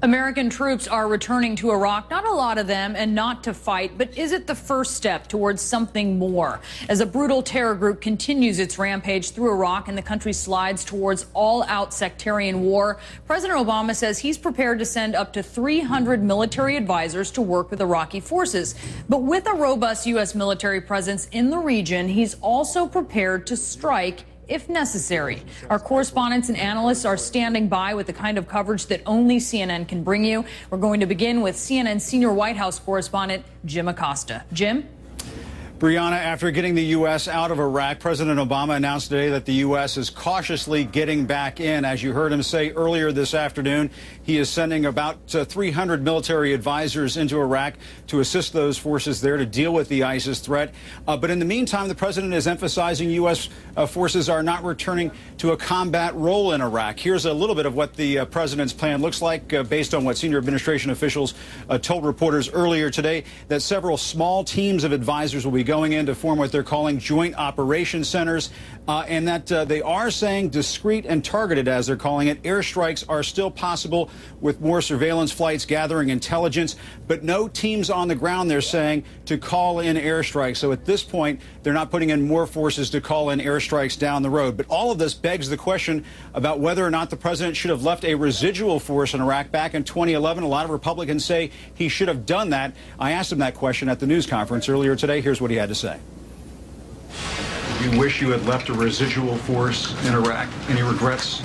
American troops are returning to Iraq, not a lot of them, and not to fight, but is it the first step towards something more? As a brutal terror group continues its rampage through Iraq and the country slides towards all-out sectarian war, President Obama says he's prepared to send up to 300 military advisors to work with Iraqi forces. But with a robust U.S. military presence in the region, he's also prepared to strike if necessary. Our correspondents and analysts are standing by with the kind of coverage that only CNN can bring you. We're going to begin with CNN senior White House correspondent Jim Acosta. Jim? Brianna, after getting the U.S. out of Iraq, President Obama announced today that the U.S. is cautiously getting back in. As you heard him say earlier this afternoon, he is sending about 300 military advisors into Iraq to assist those forces there to deal with the ISIS threat. But in the meantime, the president is emphasizing U.S. Forces are not returning to a combat role in Iraq. Here's a little bit of what the president's plan looks like based on what senior administration officials told reporters earlier today, that several small teams of advisors will be going in to form what they're calling joint operation centers, and that they are saying discreet and targeted, as they're calling it. Airstrikes are still possible with more surveillance flights gathering intelligence, but no teams on the ground, they're saying, to call in airstrikes. So at this point, they're not putting in more forces to call in airstrikes down the road. But all of this begs the question about whether or not the president should have left a residual force in Iraq back in 2011. A lot of Republicans say he should have done that. I asked him that question at the news conference earlier today. Here's what he had to say. You wish you had left a residual force in Iraq. Any regrets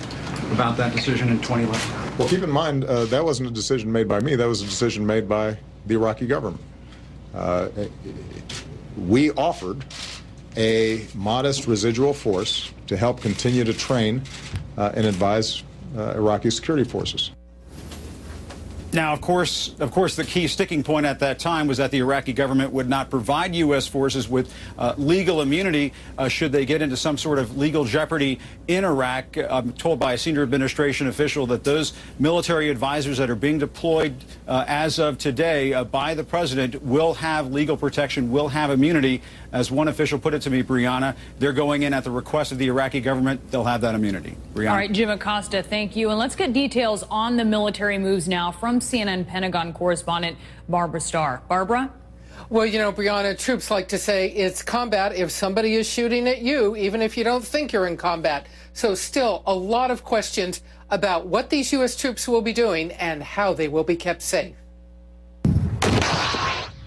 about that decision in 2011? Well, keep in mind, that wasn't a decision made by me. That was a decision made by the Iraqi government. We offered a modest residual force to help continue to train and advise Iraqi security forces. Now, of course, the key sticking point at that time was that the Iraqi government would not provide U.S. forces with legal immunity should they get into some sort of legal jeopardy in Iraq. I'm told by a senior administration official that those military advisors that are being deployed as of today by the president will have legal protection, will have immunity. As one official put it to me, Brianna, they're going in at the request of the Iraqi government. They'll have that immunity. Brianna. All right, Jim Acosta, thank you. And let's get details on the military moves now from CNN Pentagon correspondent Barbara Starr. Barbara? Well, you know, Brianna, troops like to say it's combat if somebody is shooting at you, even if you don't think you're in combat. So still a lot of questions about what these U.S. troops will be doing and how they will be kept safe.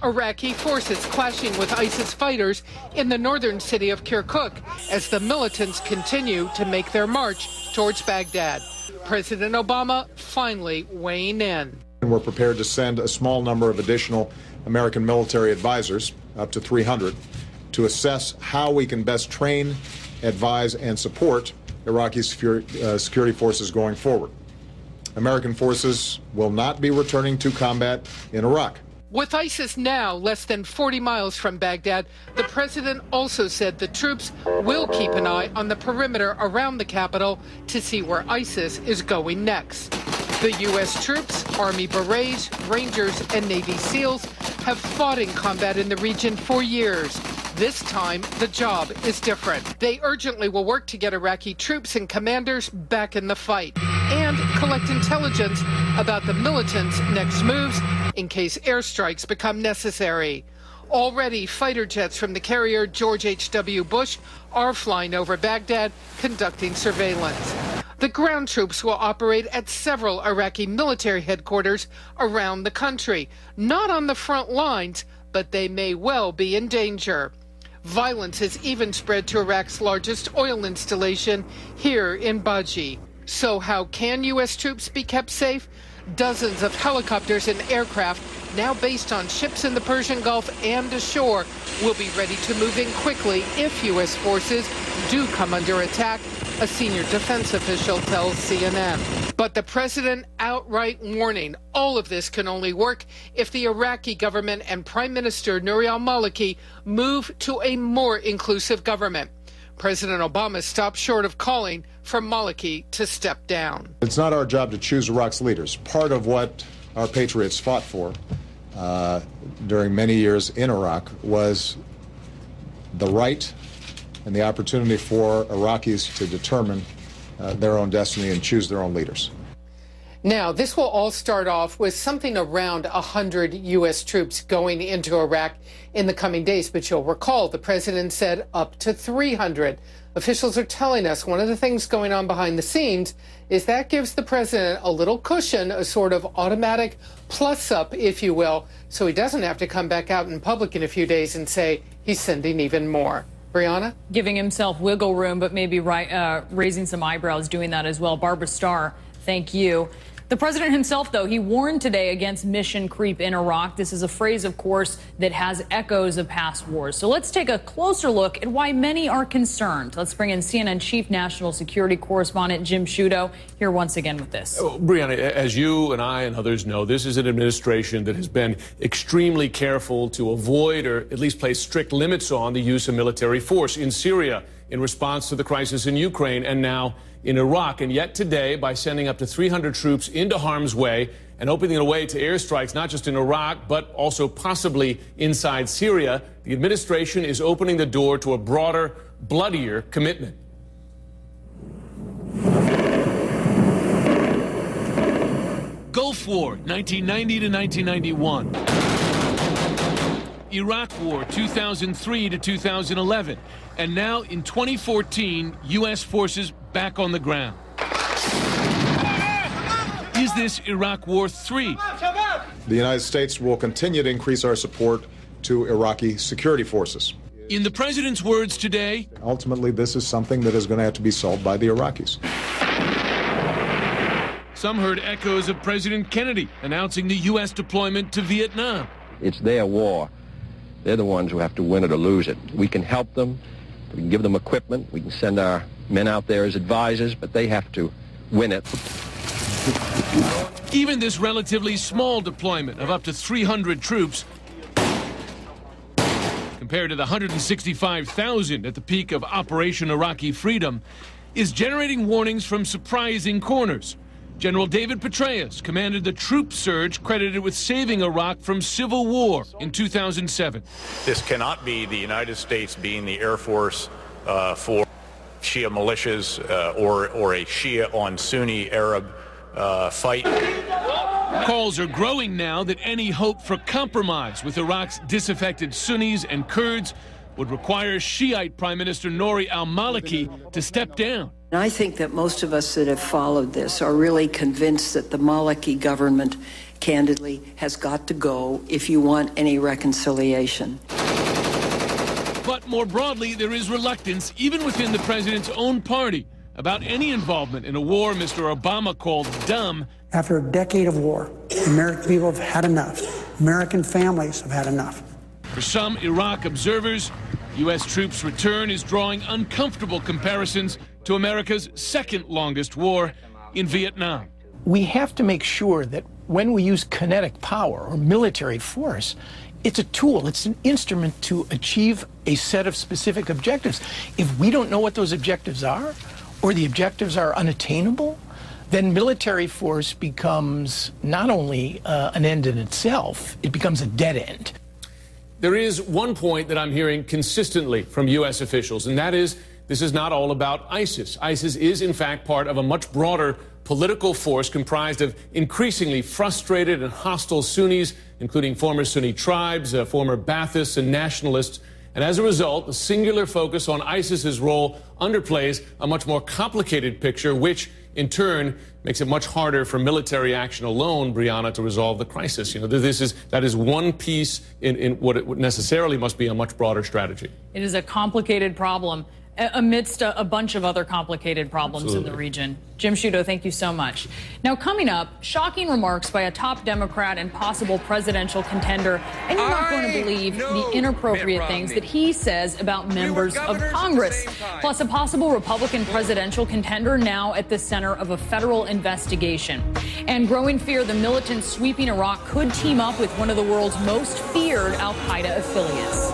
Iraqi forces clashing with ISIS fighters in the northern city of Kirkuk as the militants continue to make their march towards Baghdad. President Obama finally weighing in. We're prepared to send a small number of additional American military advisors, up to 300, to assess how we can best train, advise, and support Iraqi security forces going forward. American forces will not be returning to combat in Iraq. With ISIS now less than 40 miles from Baghdad, the president also said the troops will keep an eye on the perimeter around the capital to see where ISIS is going next. The U.S. troops, Army Berets, Rangers, and Navy SEALs have fought in combat in the region for years. This time, the job is different. They urgently will work to get Iraqi troops and commanders back in the fight and collect intelligence about the militants' next moves in case airstrikes become necessary. Already, fighter jets from the carrier George H.W. Bush are flying over Baghdad, conducting surveillance. The ground troops will operate at several Iraqi military headquarters around the country, not on the front lines, but they may well be in danger. Violence has even spread to Iraq's largest oil installation here in Baji. So how can U.S. troops be kept safe? Dozens of helicopters and aircraft, now based on ships in the Persian Gulf and ashore, will be ready to move in quickly if U.S. forces do come under attack, a senior defense official tells CNN. But the president outright warning all of this can only work if the Iraqi government and Prime Minister Nouri al-Maliki move to a more inclusive government. President Obama stopped short of calling for Maliki to step down. It's not our job to choose Iraq's leaders. Part of what our patriots fought for during many years in Iraq was the right and the opportunity for Iraqis to determine their own destiny and choose their own leaders. Now, this will all start off with something around 100 U.S. troops going into Iraq in the coming days. But you'll recall the president said up to 300. Officials are telling us one of the things going on behind the scenes is that gives the president a little cushion, a sort of automatic plus up, if you will, so he doesn't have to come back out in public in a few days and say he's sending even more. Brianna? Giving himself wiggle room, but maybe raising some eyebrows doing that as well. Barbara Starr, thank you. The president himself, though, he warned today against mission creep in Iraq. This is a phrase, of course, that has echoes of past wars. So let's take a closer look at why many are concerned. Let's bring in CNN Chief National Security Correspondent Jim Sciutto here once again with this. Brianna, as you and I and others know, this is an administration that has been extremely careful to avoid or at least place strict limits on the use of military force in Syria in response to the crisis in Ukraine and now in Iraq. And yet today, by sending up to 300 troops into harm's way and opening a way to airstrikes, not just in Iraq, but also possibly inside Syria, the administration is opening the door to a broader, bloodier commitment. Gulf War, 1990 to 1991. Iraq War, 2003 to 2011. And now, in 2014, U.S. forces back on the ground. Is this Iraq War 3? The United States will continue to increase our support to Iraqi security forces. In the president's words today, ultimately, this is something that is going to have to be solved by the Iraqis. Some heard echoes of President Kennedy announcing the U.S. deployment to Vietnam. It's their war. They're the ones who have to win it or lose it. We can help them. We can give them equipment. We can send our men out there as advisors, but they have to win it. Even this relatively small deployment of up to 300 troops, compared to the 165,000 at the peak of Operation Iraqi Freedom, is generating warnings from surprising corners. General David Petraeus commanded the troop surge credited with saving Iraq from civil war in 2007. This cannot be the United States being the Air Force for Shia militias or a Shia on Sunni Arab fight. Calls are growing now that any hope for compromise with Iraq's disaffected Sunnis and Kurds would require Shiite Prime Minister Nouri al-Maliki to step down. I think that most of us that have followed this are really convinced that the Maliki government, candidly, has got to go if you want any reconciliation. But more broadly, there is reluctance, even within the president's own party, about any involvement in a war Mr. Obama called dumb. After a decade of war, the American people have had enough. American families have had enough. For some Iraq observers, U.S. troops' return is drawing uncomfortable comparisons to America's second longest war in Vietnam. We have to make sure that when we use kinetic power or military force, it's a tool, it's an instrument to achieve a set of specific objectives. If we don't know what those objectives are, or the objectives are unattainable, then military force becomes not only an end in itself, it becomes a dead end. There is one point that I'm hearing consistently from U.S. officials, and that is this is not all about ISIS. ISIS is, in fact, part of a much broader political force comprised of increasingly frustrated and hostile Sunnis, including former Sunni tribes, former Baathists and nationalists. And as a result, the singular focus on ISIS's role underplays a much more complicated picture, which, in turn, makes it much harder for military action alone, Brianna, to resolve the crisis. You know, that is one piece in what it necessarily must be a much broader strategy. It is a complicated problem amidst a bunch of other complicated problems Absolutely. In the region. Jim Sciutto, thank you so much. Now, coming up, shocking remarks by a top Democrat and possible presidential contender, and you're not going to believe the inappropriate things that he says about members of Congress. Plus, a possible Republican presidential contender now at the center of a federal investigation. And growing fear the militants sweeping Iraq could team up with one of the world's most feared al-Qaeda affiliates.